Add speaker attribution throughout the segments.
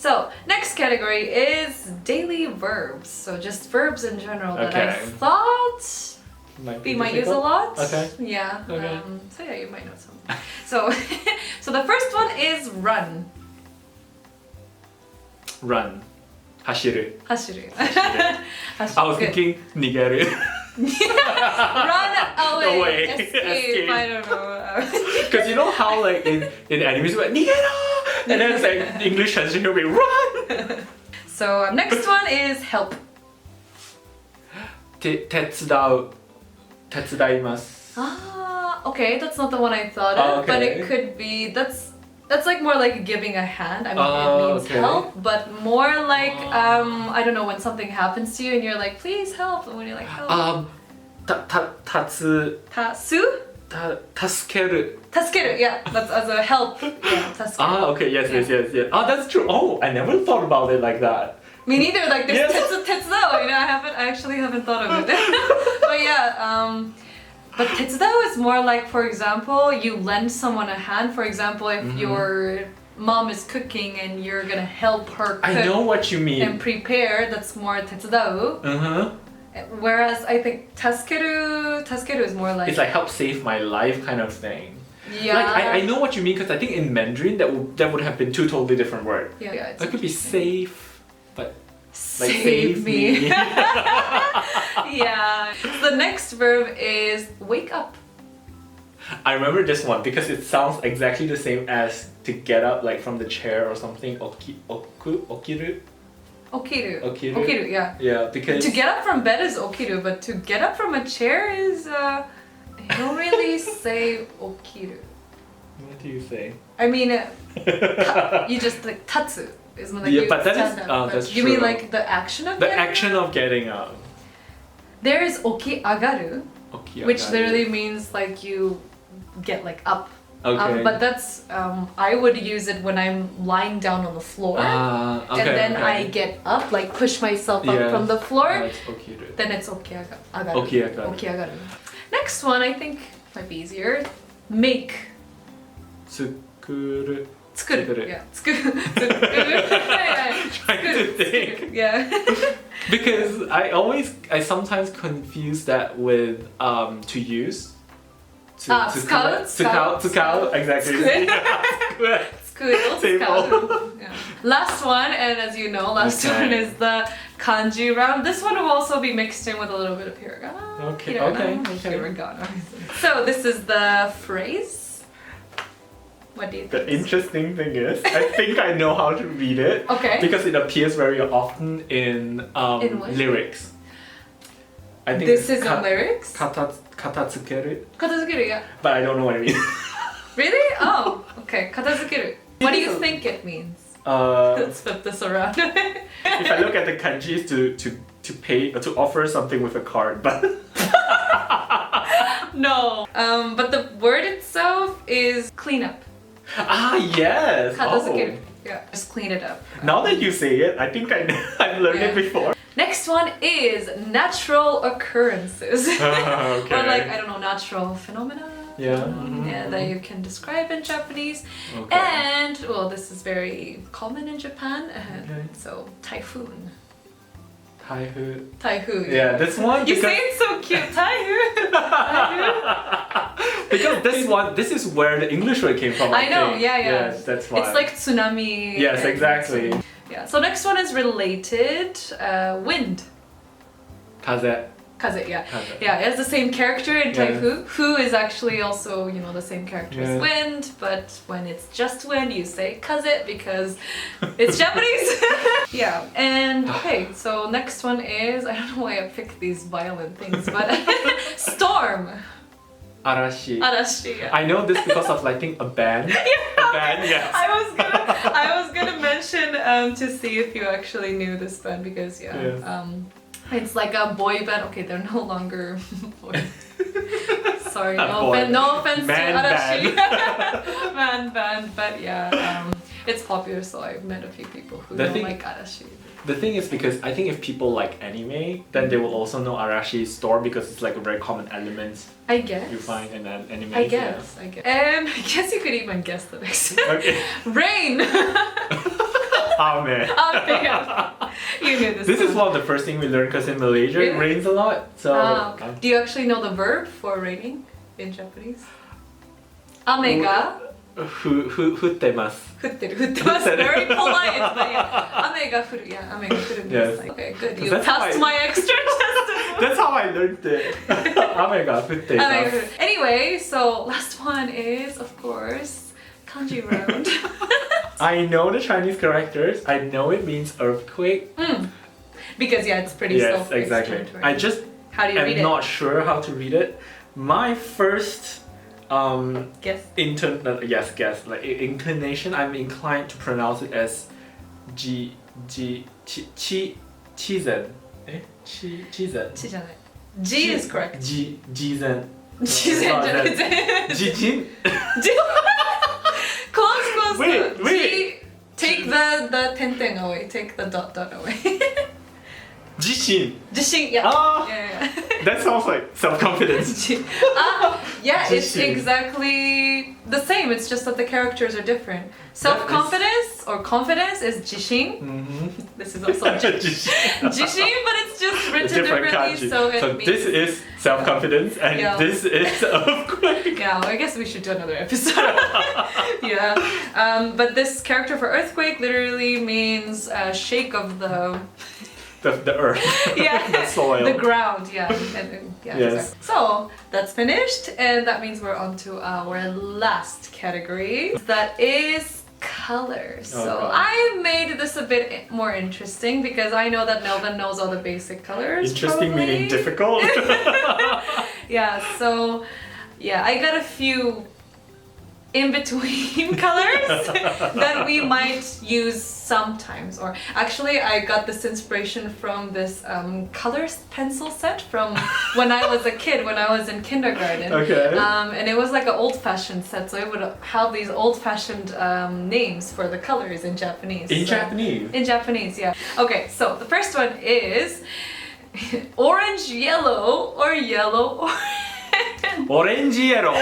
Speaker 1: So next category is daily verbs. So just verbs in general that I
Speaker 2: Okay.
Speaker 1: thought we might use a lot.
Speaker 2: Okay.
Speaker 1: Yeah.
Speaker 2: Okay.
Speaker 1: So yeah, you might know some. So so the first one is run.
Speaker 2: Run. Hashiru.
Speaker 1: Hashiru.
Speaker 2: I was thinking nigeru.
Speaker 1: Run away.
Speaker 2: Away.
Speaker 1: Escape. I don't know.
Speaker 2: Because you know how like in animes we're like nigeru, and then it's like the English translation will be run.
Speaker 1: So next one is help.
Speaker 2: 手伝う。手伝います。
Speaker 1: Ah, okay, that's not the one I thought of, but it could be that's like more like giving a hand. I mean, it means
Speaker 2: okay.
Speaker 1: help, but more like I don't know, when something happens to you and you're like, please help, and when you're like help.
Speaker 2: 助ける。
Speaker 1: Taskeru, yeah, that's as a help. Yeah, taskeru.
Speaker 2: Okay, yes. That's true. Oh, I never thought about it like that.
Speaker 1: Me neither. Like there's
Speaker 2: Yes.
Speaker 1: tetsudao, you know, I actually haven't thought of it. But yeah, but tetsudao is more like, for example, you lend someone a hand. For example, if your mom is cooking and you're gonna help her cook
Speaker 2: I know what you mean.
Speaker 1: and prepare, that's more tetsudao. Whereas I think taskeru is more like
Speaker 2: It's like help save my life kind of thing.
Speaker 1: yeah.
Speaker 2: Like I know what you mean because I think in Mandarin that would have been two totally different words.
Speaker 1: Yeah, it's
Speaker 2: It could be
Speaker 1: interesting.
Speaker 2: safe, but like
Speaker 1: Save me. Yeah. The next verb is wake up.
Speaker 2: I remember this one because it sounds exactly the same as to get up like from the chair or something. Okiru?
Speaker 1: Okiru, yeah.
Speaker 2: Yeah, because
Speaker 1: To get up from bed is okiru, but to get up from a chair is you don't really say okiru.
Speaker 2: what do you say?
Speaker 1: I mean, you just like tatsu is when like
Speaker 2: Yeah,
Speaker 1: you
Speaker 2: but that is-
Speaker 1: stand up.
Speaker 2: that's
Speaker 1: You mean
Speaker 2: true.
Speaker 1: like the action of
Speaker 2: The
Speaker 1: getting
Speaker 2: action
Speaker 1: up?
Speaker 2: of getting up.
Speaker 1: There is okiagaru, which literally means like you get like up.
Speaker 2: Okay.
Speaker 1: But that's I would use it when I'm lying down on the floor,
Speaker 2: okay,
Speaker 1: and then
Speaker 2: okay.
Speaker 1: I get up, like push myself up
Speaker 2: Yes.
Speaker 1: from the floor.
Speaker 2: That's okiru.
Speaker 1: Then it's okiagaru.
Speaker 2: Okiagaru.
Speaker 1: Next one I think might be easier. Make.
Speaker 2: Tsukuru.
Speaker 1: Tsukuru. Yeah. Tsukuru.
Speaker 2: Trying to think.
Speaker 1: Yeah.
Speaker 2: Because I sometimes confuse that with to use. Tsukau, exactly.
Speaker 1: Yeah. Last one, and as you know, last one is the kanji round. This one will also be mixed in with a little bit of hiragana.
Speaker 2: Okay,
Speaker 1: Hiragana. So this is the phrase. What do you think?
Speaker 2: The interesting thing is, I think I know how to read it.
Speaker 1: Okay.
Speaker 2: Because it appears very often in
Speaker 1: what?
Speaker 2: lyrics. I think
Speaker 1: This is in lyrics?
Speaker 2: Katatsukeru.
Speaker 1: Katazukeru, yeah.
Speaker 2: But I don't know what it means.
Speaker 1: Really? Oh, okay. Katazukeru. What do you think it means? Let's flip this around.
Speaker 2: If I look at the kanjis to pay to offer something with a card, but
Speaker 1: No. But the word itself is clean up.
Speaker 2: yes.
Speaker 1: Katazukeru.
Speaker 2: Oh.
Speaker 1: Yeah. Just clean it up.
Speaker 2: Now that you say it, I think I've learned it before.
Speaker 1: Next one is natural occurrences.
Speaker 2: Okay.
Speaker 1: Or like, I don't know, natural phenomena.
Speaker 2: Yeah.
Speaker 1: Yeah, that you can describe in Japanese.
Speaker 2: Okay.
Speaker 1: And, well, this is very common in Japan.
Speaker 2: Okay.
Speaker 1: So, typhoon.
Speaker 2: Taihu.
Speaker 1: Typhoon.
Speaker 2: Yeah, this one.
Speaker 1: You
Speaker 2: because-
Speaker 1: say it so cute, typhoon.
Speaker 2: Because this is where the English word came from.
Speaker 1: I know,
Speaker 2: think.
Speaker 1: yeah.
Speaker 2: Yes, that's why.
Speaker 1: It's like tsunami.
Speaker 2: Yes,
Speaker 1: and-
Speaker 2: exactly.
Speaker 1: Yeah, so next one is related. Wind.
Speaker 2: Kaze.
Speaker 1: Kaze, yeah.
Speaker 2: Kaze.
Speaker 1: Yeah, it has the same character in
Speaker 2: Yeah.
Speaker 1: Taifu. Fu is actually also, you know, the same character as
Speaker 2: Yeah.
Speaker 1: wind, but when it's just wind, you say kaze because it's Japanese. Yeah, and okay, so next one is, I don't know why I picked these violent things, but storm.
Speaker 2: Arashi.
Speaker 1: Arashi. Yeah.
Speaker 2: I know this because of I think a band. A band, yes.
Speaker 1: I was gonna mention to see if you actually knew this band because it's like a boy band. Okay, they're no longer boy. Sorry, no offense
Speaker 2: Man
Speaker 1: to Arashi. Man band, but yeah, it's popular, so I've met a few people who don't like Arashi.
Speaker 2: The thing is because I think if people like anime, then they will also know Arashi's storm because it's like a very common element
Speaker 1: I guess.
Speaker 2: you find in an anime.
Speaker 1: I guess. And I guess you could even guess the next.
Speaker 2: Okay.
Speaker 1: Rain.
Speaker 2: Ame.
Speaker 1: You knew this.
Speaker 2: This is one of the first things we learned because in Malaysia it
Speaker 1: Really?
Speaker 2: rains a lot. So
Speaker 1: Do you actually know the verb for raining in Japanese? Amega.
Speaker 2: Futtemasu.
Speaker 1: 降ってる very polite, but yeah. 雨が降る yeah, 雨が降る means
Speaker 2: Yes.
Speaker 1: like, okay, good. You
Speaker 2: That's how
Speaker 1: passed
Speaker 2: I-
Speaker 1: my extra test.
Speaker 2: That's how I learned it. 雨が降っています。
Speaker 1: Anyway, so last one is, of course, kanji round.
Speaker 2: I know the Chinese characters. I know it means earthquake.
Speaker 1: Because yeah, it's pretty
Speaker 2: Yes, exactly.
Speaker 1: self-explanatory.
Speaker 2: I just
Speaker 1: How do you read
Speaker 2: am not sure how to read it. My first
Speaker 1: Guess.
Speaker 2: guess like inclination, I'm inclined to pronounce it as chizen. Chizen.
Speaker 1: ちじゃない G is correct.
Speaker 2: Jizen.
Speaker 1: ちじゃない
Speaker 2: Jijin.
Speaker 1: Close.
Speaker 2: Wait.
Speaker 1: G, take the ten away. Take the dot away.
Speaker 2: Jishin.
Speaker 1: 自信 yeah.
Speaker 2: Ah,
Speaker 1: Yeah.
Speaker 2: that sounds like self-confidence.
Speaker 1: Yeah, it's
Speaker 2: Jishin.
Speaker 1: exactly the same. It's just that the characters are different. Self-confidence or confidence is jishin. This is also
Speaker 2: Jishin.
Speaker 1: jishin, but it's just written
Speaker 2: Different
Speaker 1: differently.
Speaker 2: kanji.
Speaker 1: So it means,
Speaker 2: this is self-confidence and
Speaker 1: Yeah.
Speaker 2: this is earthquake.
Speaker 1: yeah, well, I guess we should do another episode. Yeah, but this character for earthquake literally means shake of the
Speaker 2: The earth.
Speaker 1: yeah
Speaker 2: The soil.
Speaker 1: the ground. Yeah, yeah.
Speaker 2: Yes.
Speaker 1: Exactly. So that's finished, and that means we're on to our last category. That is color. So
Speaker 2: God.
Speaker 1: I made this a bit more interesting because I know that Nelvin knows all the basic colors.
Speaker 2: Interesting
Speaker 1: probably.
Speaker 2: meaning difficult.
Speaker 1: Yeah, so yeah, I got a few in between colors that we might use sometimes. Or actually, I got this inspiration from this colors pencil set from when I was a kid, when I was in kindergarten.
Speaker 2: Okay.
Speaker 1: And it was like an old-fashioned set, so it would have these old-fashioned names for the colors in Japanese.
Speaker 2: In
Speaker 1: So-
Speaker 2: Japanese.
Speaker 1: in Japanese, yeah. Okay, so the first one is orange yellow or yellow orange.
Speaker 2: Orange yellow.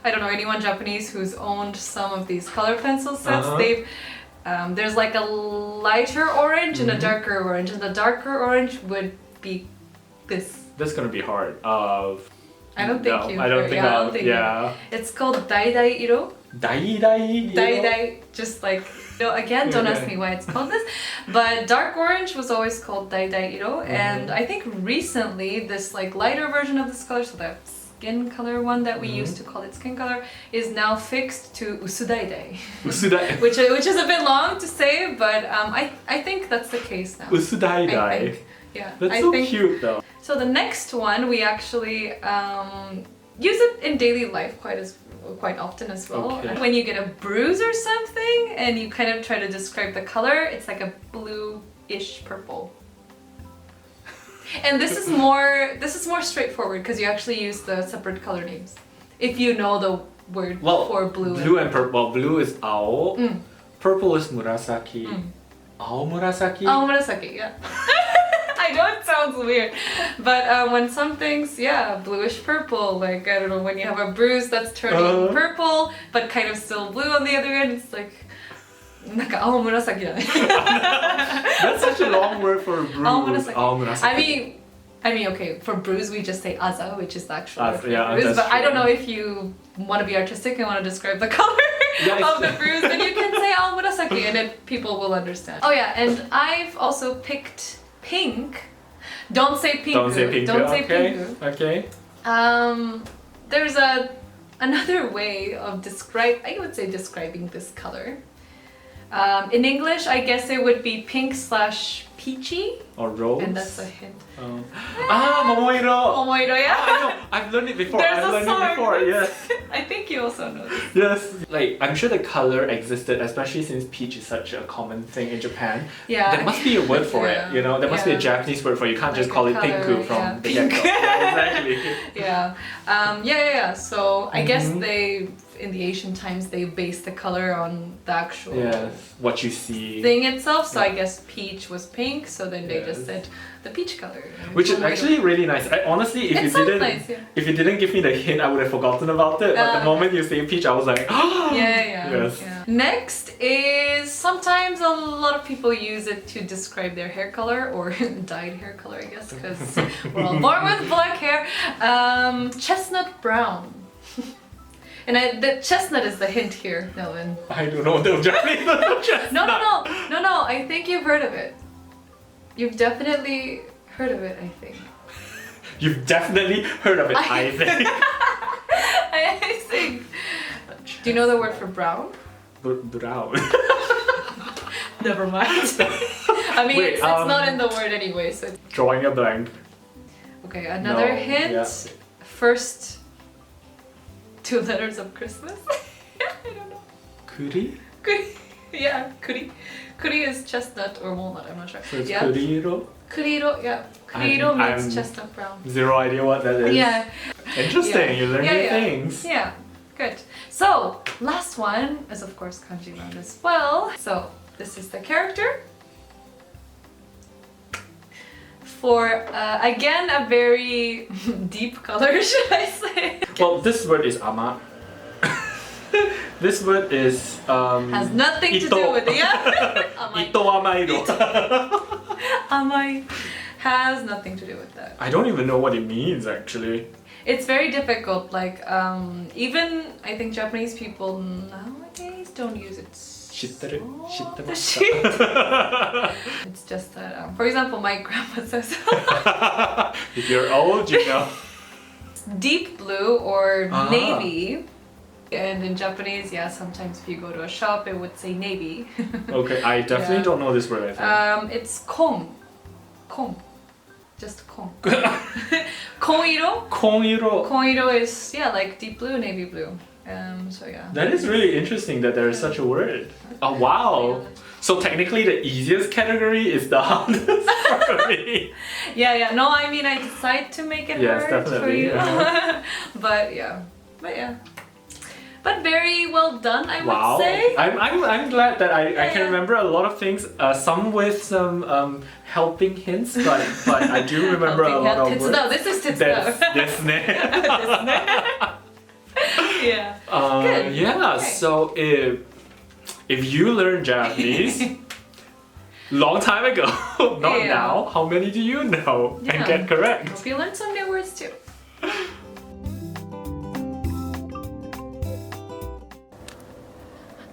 Speaker 1: I don't know anyone Japanese who's owned some of these color pencil sets.
Speaker 2: Uh-huh.
Speaker 1: They've there's like a lighter orange and a darker orange, and the darker orange would be this.
Speaker 2: That's gonna be hard.
Speaker 1: I don't think you.
Speaker 2: I don't think
Speaker 1: yeah, I
Speaker 2: I'll.
Speaker 1: don't think
Speaker 2: Yeah.
Speaker 1: It's called dai iro.
Speaker 2: Dai.
Speaker 1: Dai, just like, again, don't ask me why it's called this, but dark orange was always called dai iro, and I think recently this like lighter version of this color, so the skin color one that we used to call it skin color, is now fixed to usudai,
Speaker 2: Usudai.
Speaker 1: which is a bit long to say, but I think that's the case now. I
Speaker 2: Usudai.
Speaker 1: think. Yeah,
Speaker 2: That's
Speaker 1: I
Speaker 2: so
Speaker 1: think.
Speaker 2: cute though.
Speaker 1: So the next one we actually use it in daily life quite often as well.
Speaker 2: Okay.
Speaker 1: When you get a bruise or something and you kind of try to describe the color, it's like a blue-ish purple. And this is more straightforward because you actually use the separate color names. If you know the word for blue.
Speaker 2: Blue and purple. Well, blue is ao. Purple is murasaki. Ao murasaki.
Speaker 1: Oh, murasaki, yeah. I know it sounds weird, but when something's bluish purple, like I don't know, when you have a bruise that's turning purple but kind of still blue on the other end, it's like なんか青紫だね
Speaker 2: That's such a long word for bruise.
Speaker 1: 青紫
Speaker 2: Ao murasaki.
Speaker 1: I mean, okay, for bruise we just say aza, which is the actual word for
Speaker 2: yeah,
Speaker 1: bruise,
Speaker 2: that's
Speaker 1: but I don't
Speaker 2: true.
Speaker 1: know if you want to be artistic and want to describe the color
Speaker 2: Yeah,
Speaker 1: of the bruise, then you can say ao murasaki and people will understand. Oh yeah, and I've also picked pink. Don't say pink.
Speaker 2: Don't say pink.
Speaker 1: Don't say
Speaker 2: Okay.
Speaker 1: pink.
Speaker 2: Okay.
Speaker 1: There's another way of describing this color. In English, I guess it would be pink/peachy,
Speaker 2: Or rose.
Speaker 1: and that's a hint.
Speaker 2: Momoiro.
Speaker 1: Momoiro, yeah.
Speaker 2: I know. I've learned it before.
Speaker 1: There's
Speaker 2: I've
Speaker 1: a
Speaker 2: learned
Speaker 1: song.
Speaker 2: it before. Yes.
Speaker 1: I think you also know this.
Speaker 2: Yes. Like I'm sure the color existed, especially since peach is such a common thing in Japan.
Speaker 1: Yeah.
Speaker 2: There must be a word for it. You know, there must be a Japanese word for it. You can't just
Speaker 1: Like
Speaker 2: call
Speaker 1: a
Speaker 2: it pinku
Speaker 1: color,
Speaker 2: from
Speaker 1: yeah.
Speaker 2: the get-go. Yeah, exactly.
Speaker 1: Yeah. So I guess in the ancient times they based the color on the actual
Speaker 2: Yes. What you see.
Speaker 1: thing itself. So I guess peach was pink. So then they just said the peach color.
Speaker 2: Which is actually really nice. Honestly, if you didn't give me the hint, I would have forgotten about it. But the moment you say peach, I was like, oh, yes.
Speaker 1: Yeah. Next is sometimes a lot of people use it to describe their hair color or dyed hair color, I guess, because we're all born with black hair. Chestnut brown. And the chestnut is the hint here, Nelvin.
Speaker 2: I don't know the Japanese chestnut.
Speaker 1: No. I think you've heard of it. You've definitely heard of it, I think.
Speaker 2: You've definitely heard of it, I think.
Speaker 1: I think. Do you know the word for brown?
Speaker 2: Brown.
Speaker 1: Never mind. I mean, it's not in the word anyway, so...
Speaker 2: Drawing a blank.
Speaker 1: Okay, another hint. Yeah. First 2 letters of Christmas. I don't know.
Speaker 2: Kuri?
Speaker 1: Kuri. Yeah, kuri. Kuri is chestnut or walnut, I'm not sure.
Speaker 2: So it's kuriro?
Speaker 1: Kuriro, yeah. Kuriro means chestnut brown.
Speaker 2: Zero idea what that is.
Speaker 1: Yeah.
Speaker 2: Interesting, you learn new things.
Speaker 1: Yeah, good. So, last one is of course kanji round as well. So, this is the character. For, again, a very deep color, should I say?
Speaker 2: Well, this word is ama. This word is
Speaker 1: has nothing to do with it. Yeah.
Speaker 2: Ito amairo.
Speaker 1: Amai has nothing to do with that.
Speaker 2: I don't even know what it means actually.
Speaker 1: It's very difficult. Like even I think Japanese people nowadays don't use it.
Speaker 2: Shitteru?
Speaker 1: It's just that. For example, my grandma says.
Speaker 2: If you're old, you know.
Speaker 1: Deep blue or navy. And in Japanese, yeah, sometimes if you go to a shop, it would say navy.
Speaker 2: Okay, I definitely don't know this word, I think.
Speaker 1: It's kon. Kon. Just kon. Koniro?
Speaker 2: Koniro.
Speaker 1: Koniro is, yeah, like deep blue, navy blue. So yeah.
Speaker 2: That is really interesting that there is such a word. Oh, wow. So technically the easiest category is the hardest for me.
Speaker 1: Yeah. No, I mean, I decided to make it hard for you.
Speaker 2: Yeah.
Speaker 1: But yeah. But very well done, I would say.
Speaker 2: I'm glad that I can remember a lot of things, some with some helping hints, but I do remember a lot of words.
Speaker 1: This is Tetsudo. Yeah. Good.
Speaker 2: Yeah, okay. So if you learn Japanese long time ago, not now, how many do you know and get correct?
Speaker 1: Hope you learned some new words too.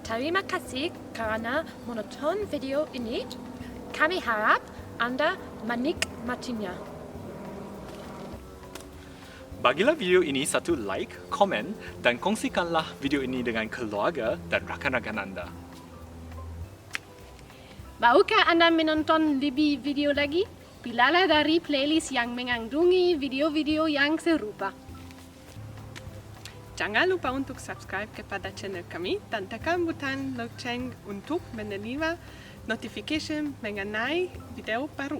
Speaker 3: Terima kasih karena menonton video ini. Kami harap Anda menikmatinya.
Speaker 2: Bagilah video ini satu like, komen, dan kongsikanlah video ini dengan keluarga dan rakan-rakan Anda.
Speaker 3: Maukah Anda menonton lebih video lagi? Pilihlah dari playlist yang mengandungi video-video yang serupa.
Speaker 4: Jangan lupa untuk subscribe kepada channel kami dan tekan butang lonceng untuk menerima notification mengenai video baru.